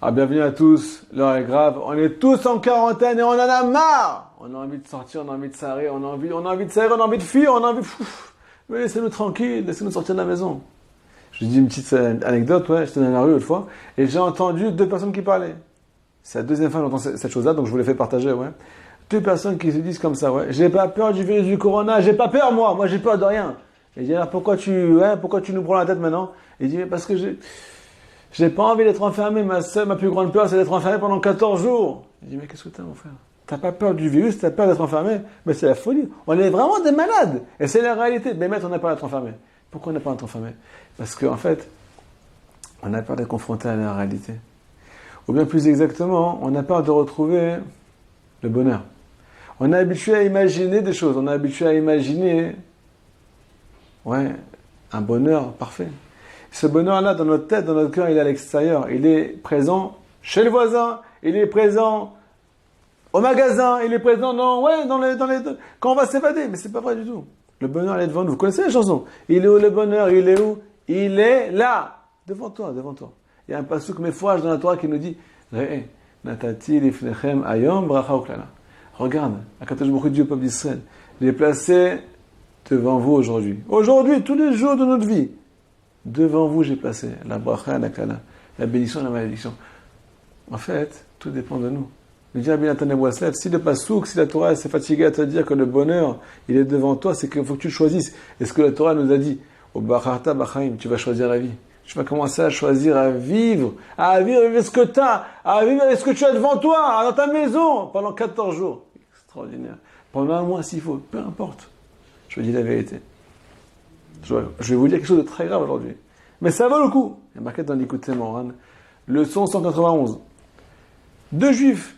Ah, bienvenue à tous, l'heure est grave, on est tous en quarantaine et on en a marre. On a envie de sortir, on a envie de s'arrêter, on a envie de s'arrêter, on a envie de fuir, on a envie de... Mais laissez-nous tranquille, laissez-nous sortir de la maison. Je vous dis une petite anecdote, ouais, j'étais dans la rue l'autre fois et j'ai entendu deux personnes qui parlaient. C'est la deuxième fois que j'entends cette chose-là, donc je vous l'ai fait partager, ouais. Deux personnes qui se disent comme ça, ouais. J'ai pas peur du virus du corona, j'ai pas peur moi j'ai peur de rien. Et je dis, alors pourquoi tu nous prends la tête maintenant? Il dit, mais parce que j'ai pas envie d'être enfermé, ma plus grande peur c'est d'être enfermé pendant 14 jours. Je dis, mais qu'est-ce que t'as mon frère? T'as pas peur du virus, t'as peur d'être enfermé? Mais c'est la folie. On est vraiment des malades. Et c'est la réalité. Mais maître, on n'a pas peur d'être enfermé. Pourquoi on n'a pas peur d'être enfermé? Parce qu'en fait, on a peur d'être confronté à la réalité. Ou bien plus exactement, on a peur de retrouver le bonheur. On est habitué à imaginer des choses. On est habitué à imaginer, un bonheur parfait. Ce bonheur-là, dans notre tête, dans notre cœur, il est à l'extérieur. Il est présent chez le voisin. Il est présent au magasin. Il est présent quand on va s'évader. Mais c'est pas vrai du tout. Le bonheur, il est devant nous. Vous connaissez la chanson? Il est où le bonheur? Il est où? Il est là. Devant toi, devant toi. Il y a un passouk méfouage dans la Torah qui nous dit, Natati lifnechem ayom bracha uklala. Regarde, Akadosh Baruch Hu, Dieu, peuple d'Israël, il est placé devant vous aujourd'hui. Aujourd'hui, tous les jours de notre vie. Devant vous, j'ai placé la bracha, la klala, la bénédiction et la malédiction. En fait, tout dépend de nous. Le dit Rabbi Nathan Boislev, si le pasouk, si la Torah s'est fatiguée à te dire que le bonheur, il est devant toi, c'est qu'il faut que tu le choisisses. Et ce que la Torah nous a dit, au Bacharta Bachaim, tu vas choisir la vie. Tu vas commencer à choisir à vivre avec ce que tu as, à vivre avec ce que tu as devant toi, dans ta maison, pendant 14 jours. Extraordinaire. Pendant un mois s'il faut, peu importe. Je vous dis la vérité. Je vais vous dire quelque chose de très grave aujourd'hui. Mais ça vaut le coup. Il y a marqué dans l'Écoute Moran, leçon 191. Deux juifs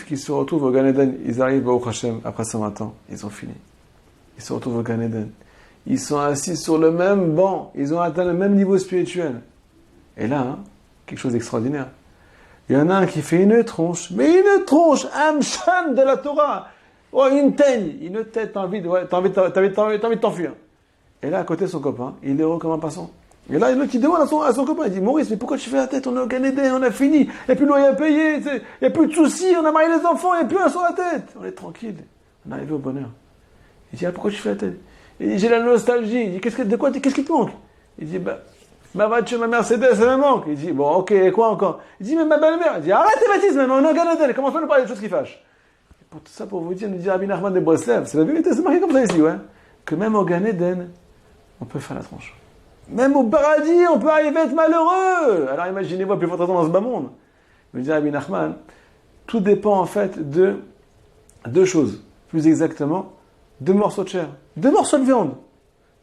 qui se retrouvent au Gan Eden, ils arrivent au Hashem après 120 ans, ils ont fini. Ils se retrouvent au Gan Eden. Ils sont assis sur le même banc, ils ont atteint le même niveau spirituel. Et là, quelque chose d'extraordinaire. Il y en a un qui fait une tronche, un mshan de la Torah. Oh, une teigne, une tête, t'as envie de t'enfuir. Et là, à côté de son copain, il est heureux comme un passant. Et là, l'autre, il demande à son copain, il dit, Maurice, mais pourquoi tu fais la tête? On est au Gan Eden, on a fini, il n'y a plus de loyer à payer, il n'y a plus de soucis, on a marié les enfants, il n'y a plus un sur la tête. On est tranquille, on est arrivé au bonheur. Il dit, pourquoi tu fais la tête? Il dit, j'ai la nostalgie. Il dit, qu'est-ce qui te manque? Il dit, ma voiture, ma Mercedes, ça me manque. Il dit, bon, ok, et quoi encore? Il dit, mais ma belle-mère. Il dit, arrête tes bêtises maintenant, on est au Gan Eden, commence pas à nous parler de choses qui fâchent. Et pour tout ça, pour vous dire, nous dit Rabbi Nachman de Breslev, c'est la vérité, c'est marqué comme ça ici, que même au Gan Eden, on peut faire la tronche. Même au paradis, on peut arriver à être malheureux. Alors imaginez-vous, plus fortement dans ce bas monde. Nous dit Rabbi Nachman, tout dépend en fait de deux choses. Plus exactement, 2 morceaux de chair, 2 morceaux de viande.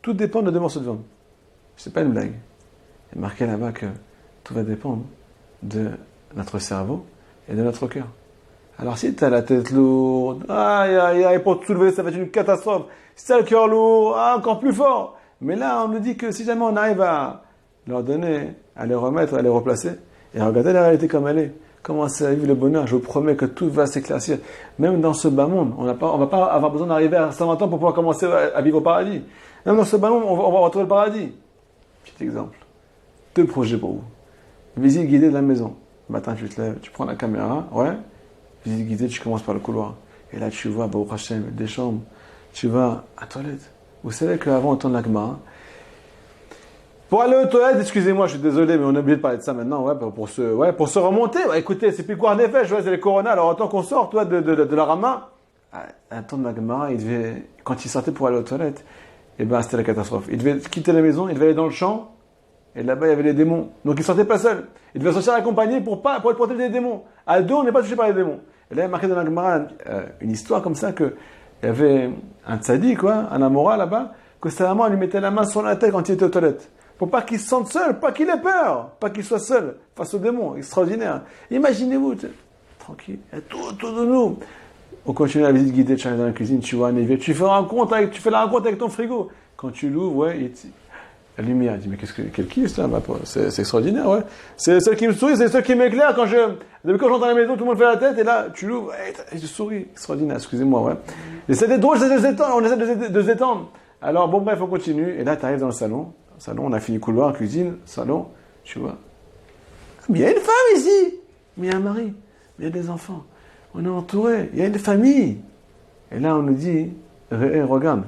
Tout dépend de 2 morceaux de viande. C'est pas une blague. Il est marqué là-bas que tout va dépendre de notre cerveau et de notre cœur. Alors si tu as la tête lourde, pour te soulever, ça va être une catastrophe. Si tu as le cœur lourd, encore plus fort. Mais là, on nous dit que si jamais on arrive à leur donner, à les remettre, à les replacer, et à regarder la réalité comme elle est, commencer à vivre le bonheur, je vous promets que tout va s'éclaircir. Même dans ce bas monde, on va pas avoir besoin d'arriver à 120 ans pour pouvoir commencer à vivre au paradis. Même dans ce bas monde, on va retrouver le paradis. Petit exemple. 2 projets pour vous. Visite guidée de la maison. Le matin, tu te lèves, tu prends la caméra, visite guidée, tu commences par le couloir. Et là, tu vois, Baruch Hashem, des chambres. Tu vas à la toilette. Vous savez qu'avant, on tourne la Gemara. Pour aller aux toilettes, excusez-moi, je suis désolé, mais on est obligé de parler de ça maintenant, pour se remonter. Écoutez, c'est plus quoi des fêches, c'est les Corona, alors autant qu'on sort, de la Rama. Un temps de la Gemara, quand il sortait pour aller aux toilettes, c'était la catastrophe. Il devait quitter la maison, il devait aller dans le champ, et là-bas, il y avait les démons. Donc il sortait pas seul. Il devait sortir accompagné pour être protégé des démons. À deux, on n'est pas touché par les démons. Et là, il y a marqué dans la Gemara une histoire comme ça, que il y avait un tzaddik, un amora là-bas, que sa maman lui mettait la main sur la tête quand il était aux toilettes. Pour pas qu'il se sente seul, pas qu'il ait peur, pas qu'il soit seul face aux démons. Extraordinaire. Imaginez-vous, tranquille, il y a tout autour de nous. On continue la visite guidée, tu arrives dans la cuisine, tu vois un évier, tu fais la rencontre avec ton frigo. Quand tu l'ouvres, la lumière, il dit, mais quel kiff ça, c'est extraordinaire, C'est celle qui me sourit, c'est celle qui m'éclaire depuis quand j'entre à la maison, tout le monde fait la tête, et là, tu l'ouvres, et tu souris. Extraordinaire, excusez-moi, Et c'est drôle, on essaie de se détendre. Alors, bon, bref, on continue, et là, tu arrives dans le salon, on a fini couloir, cuisine, salon, tu vois, Mais il y a une femme ici. Mais il y a un mari. Mais il y a des enfants. On est entouré. Il y a une famille. Et là, on nous dit, regarde,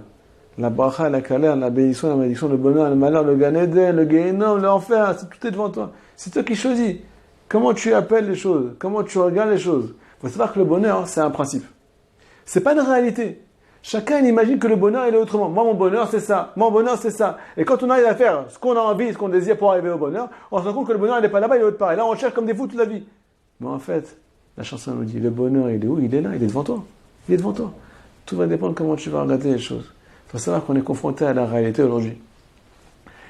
la bracha, la kalère, la bénédiction, la malédiction, le bonheur, le malheur, le Gan Eden, le Gehinnom, l'enfer, tout est devant toi. C'est toi qui choisis. Comment tu appelles les choses? Comment tu regardes les choses? Il faut savoir que le bonheur, c'est un principe. C'est pas une réalité. Chacun il imagine que le bonheur il est autrement. Moi mon bonheur c'est ça, mon bonheur c'est ça. Et quand on arrive à faire ce qu'on a envie, ce qu'on désire pour arriver au bonheur, on se rend compte que le bonheur il n'est pas là-bas, il est autre part. Et là on cherche comme des fous toute la vie. Mais en fait, la chanson nous dit, le bonheur il est où? Il est là, il est devant toi. Il est devant toi. Tout va dépendre de comment tu vas regarder les choses. Il faut savoir qu'on est confronté à la réalité aujourd'hui.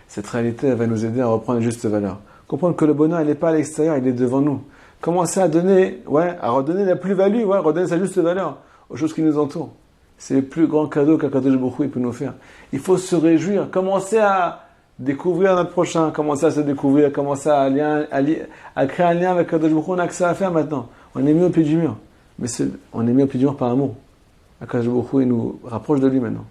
Cette réalité elle va nous aider à reprendre les justes valeurs. Comprendre que le bonheur il n'est pas à l'extérieur, il est devant nous. Commencer à donner, à redonner la plus-value, redonner sa juste valeur aux choses qui nous entourent. C'est le plus grand cadeau qu'Akadosh Baruch Hu peut nous faire. Il faut se réjouir, commencer à découvrir notre prochain, commencer à se découvrir, commencer à créer un lien avec Akadosh Baruch Hu. On a que ça à faire maintenant. On est mis au pied du mur. Mais on est mis au pied du mur par amour. Akadosh Baruch Hu, il nous rapproche de lui maintenant.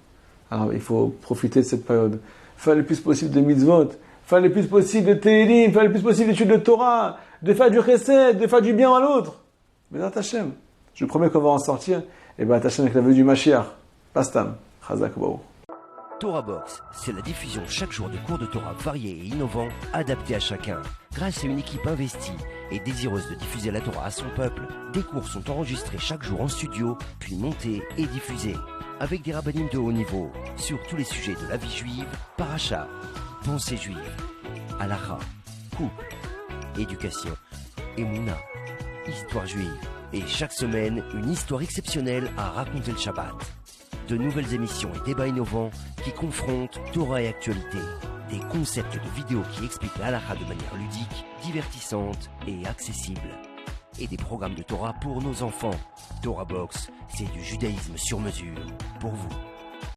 Alors il faut profiter de cette période. Faire le plus possible de mitzvot, faire le plus possible de télim, faire le plus possible d'études de Torah, de faire du chesed, de faire du bien à l'autre. Mais dans Hachem, je promets qu'on va en sortir. Et bien, Hachem avec la venue du Mashiach. Pastam. Chazak Baruch. Torah Box, c'est la diffusion chaque jour de cours de Torah variés et innovants, adaptés à chacun. Grâce à une équipe investie et désireuse de diffuser la Torah à son peuple, des cours sont enregistrés chaque jour en studio, puis montés et diffusés. Avec des rabbinim de haut niveau, sur tous les sujets de la vie juive, paracha, pensée juive, halakha, couple, éducation, émouna, histoire juive. Et chaque semaine, une histoire exceptionnelle à raconter le Shabbat. De nouvelles émissions et débats innovants qui confrontent Torah et actualité. Des concepts de vidéos qui expliquent la halakha de manière ludique, divertissante et accessible. Et des programmes de Torah pour nos enfants. Torah Box, c'est du judaïsme sur mesure pour vous.